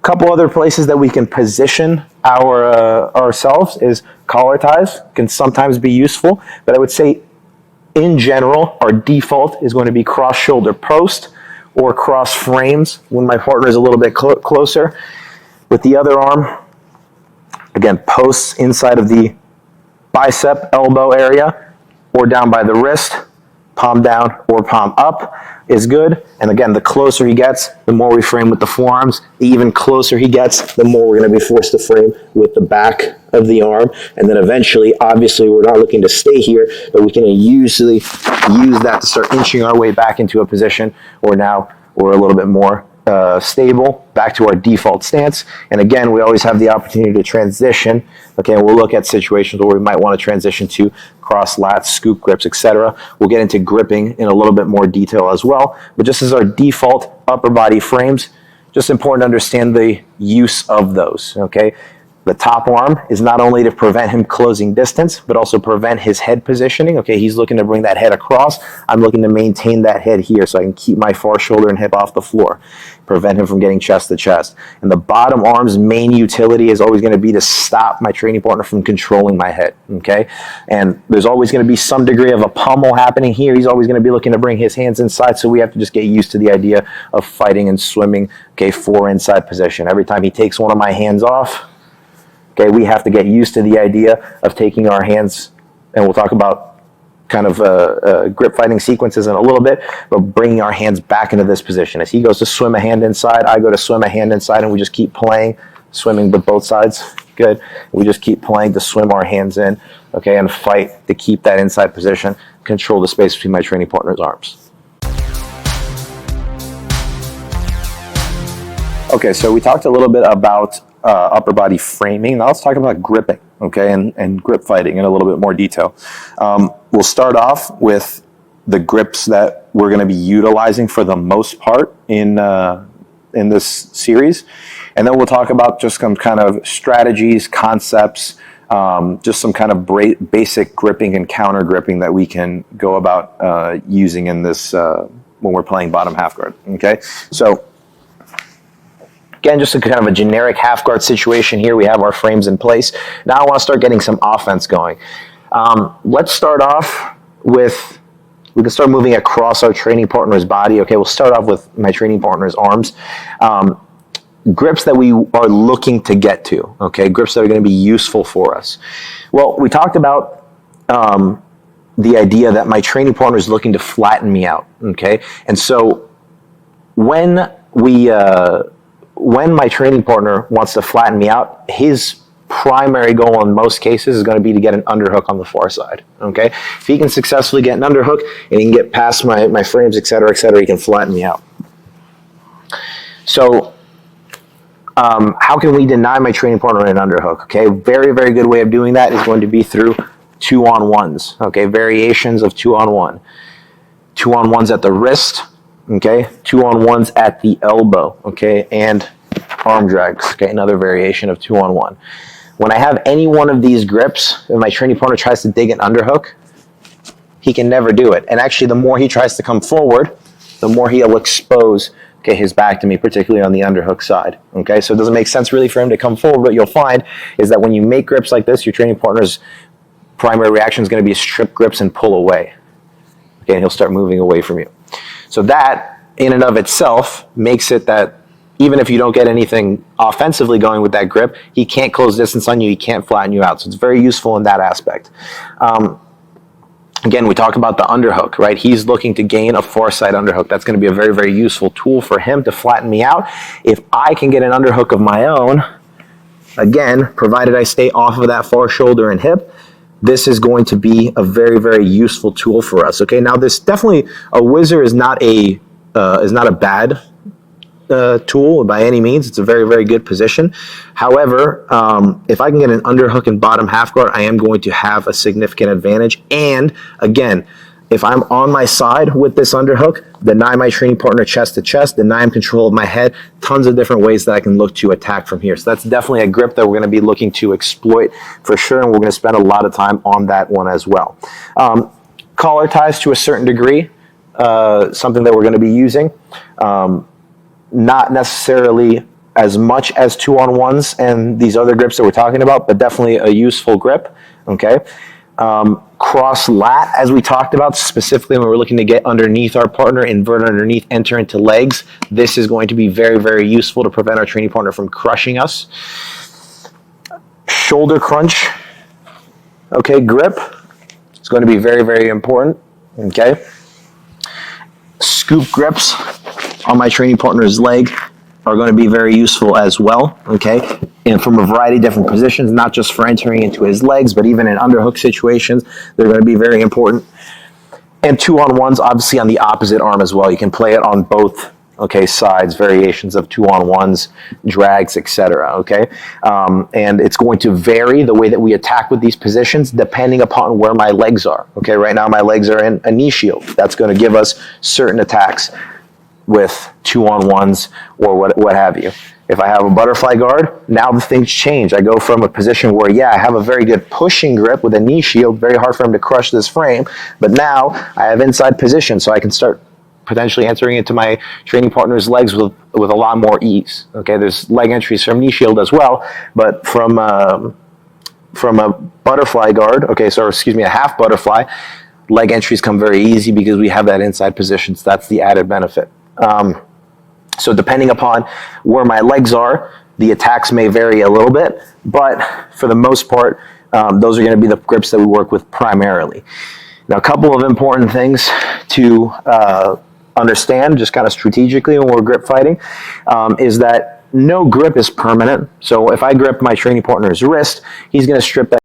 Couple other places that we can position ourselves is collar ties can sometimes be useful, but I would say in general, our default is going to be cross shoulder post or cross frames when my partner is a little bit closer. With the other arm, again, posts inside of the bicep, elbow area, or down by the wrist, palm down or palm up is good. And again, the closer he gets, the more we frame with the forearms. The even closer he gets, the more we're going to be forced to frame with the back of the arm. And then eventually, obviously, we're not looking to stay here, but we can usually use that to start inching our way back into a position where now we're a little bit more stable, back to our default stance. And again, we always have the opportunity to transition. Okay, we'll look at situations where we might want to transition to cross lats, scoop grips, etc. We'll get into gripping in a little bit more detail as well. But just as our default upper body frames, just important to understand the use of those. Okay, the top arm is not only to prevent him closing distance, but also prevent his head positioning. Okay, he's looking to bring that head across. I'm looking to maintain that head here so I can keep my far shoulder and hip off the floor, prevent him from getting chest to chest. And the bottom arm's main utility is always going to be to stop my training partner from controlling my head. Okay, and there's always going to be some degree of a pummel happening here. He's always going to be looking to bring his hands inside, so we have to just get used to the idea of fighting and swimming, okay, for inside position. Every time he takes one of my hands off, okay, we have to get used to the idea of taking our hands, and we'll talk about kind of grip fighting sequences in a little bit, but bringing our hands back into this position. As he goes to swim a hand inside, I go to swim a hand inside, and we just keep playing, swimming with both sides. Good. We just keep playing to swim our hands in, okay, and fight to keep that inside position, control the space between my training partner's arms. Okay, so we talked a little bit about upper body framing. Now let's talk about gripping, okay, and grip fighting in a little bit more detail. We'll start off with the grips that we're going to be utilizing for the most part in this series, and then we'll talk about just some kind of strategies, concepts, just some kind of basic gripping and counter gripping that we can go about using in this when we're playing bottom half guard. Okay, so again, just a kind of a generic half guard situation here. We have our frames in place. Now I want to start getting some offense going. Let's start off with, we can start moving across our training partner's body. Okay, we'll start off with my training partner's arms. Grips that we are looking to get to, okay, grips that are going to be useful for us. Well, we talked about the idea that my training partner is looking to flatten me out, okay? And so when my training partner wants to flatten me out, his primary goal in most cases is going to be to get an underhook on the far side, okay? If he can successfully get an underhook and he can get past my frames, et cetera, he can flatten me out. So how can we deny my training partner an underhook? Okay, very, very good way of doing that is going to be through 2-on-1s, okay, variations of 2-on-1. 2-on-1s at the wrist, okay, 2-on-1s at the elbow, okay, and arm drags, okay, another variation of 2-on-1. When I have any one of these grips and my training partner tries to dig an underhook, he can never do it. And actually, the more he tries to come forward, the more he'll expose, okay, his back to me, particularly on the underhook side, okay? So it doesn't make sense really for him to come forward. What you'll find is that when you make grips like this, your training partner's primary reaction is going to be strip grips and pull away, okay, and he'll start moving away from you. So that, in and of itself, makes it that even if you don't get anything offensively going with that grip, he can't close distance on you, he can't flatten you out. So it's very useful in that aspect. Again, we talk about the underhook, right? He's looking to gain a far side underhook. That's going to be a very, very useful tool for him to flatten me out. If I can get an underhook of my own, again, provided I stay off of that far shoulder and hip, this is going to be a very, very useful tool for us. Okay, now this definitely, a whizzer is not a bad tool by any means. It's a very, very good position. However, if I can get an underhook and bottom half guard, I am going to have a significant advantage. And again, if I'm on my side with this underhook, deny my training partner chest to chest, deny him control of my head, tons of different ways that I can look to attack from here. So that's definitely a grip that we're going to be looking to exploit for sure, and we're going to spend a lot of time on that one as well. Collar ties to a certain degree, something that we're going to be using. Not necessarily as much as 2-on-1s and these other grips that we're talking about, but definitely a useful grip, okay? Cross lat, as we talked about, specifically when we're looking to get underneath our partner, invert underneath, enter into legs. This is going to be very, very useful to prevent our training partner from crushing us. Shoulder crunch, okay, grip. It's going to be very, very important, okay? Scoop grips on my training partner's leg are going to be very useful as well, okay? And from a variety of different positions, not just for entering into his legs, but even in underhook situations, they're going to be very important. And 2-on-1s, obviously on the opposite arm as well. You can play it on both, okay, sides, variations of 2-on-1s, drags, etc., okay? And it's going to vary the way that we attack with these positions depending upon where my legs are, okay? Right now my legs are in a knee shield. That's going to give us certain attacks with 2-on-1s or what have you. If I have a butterfly guard, now the things change. I go from a position where, yeah, I have a very good pushing grip with a knee shield, very hard for him to crush this frame, but now I have inside position, so I can start potentially entering into my training partner's legs with a lot more ease. Okay, there's leg entries from knee shield as well, but from a butterfly guard, okay, so excuse me, a half butterfly, leg entries come very easy because we have that inside position, so that's the added benefit. So depending upon where my legs are, the attacks may vary a little bit, but for the most part, those are going to be the grips that we work with primarily. Now, a couple of important things to understand, just kind of strategically when we're grip fighting, is that no grip is permanent. So if I grip my training partner's wrist, he's going to strip that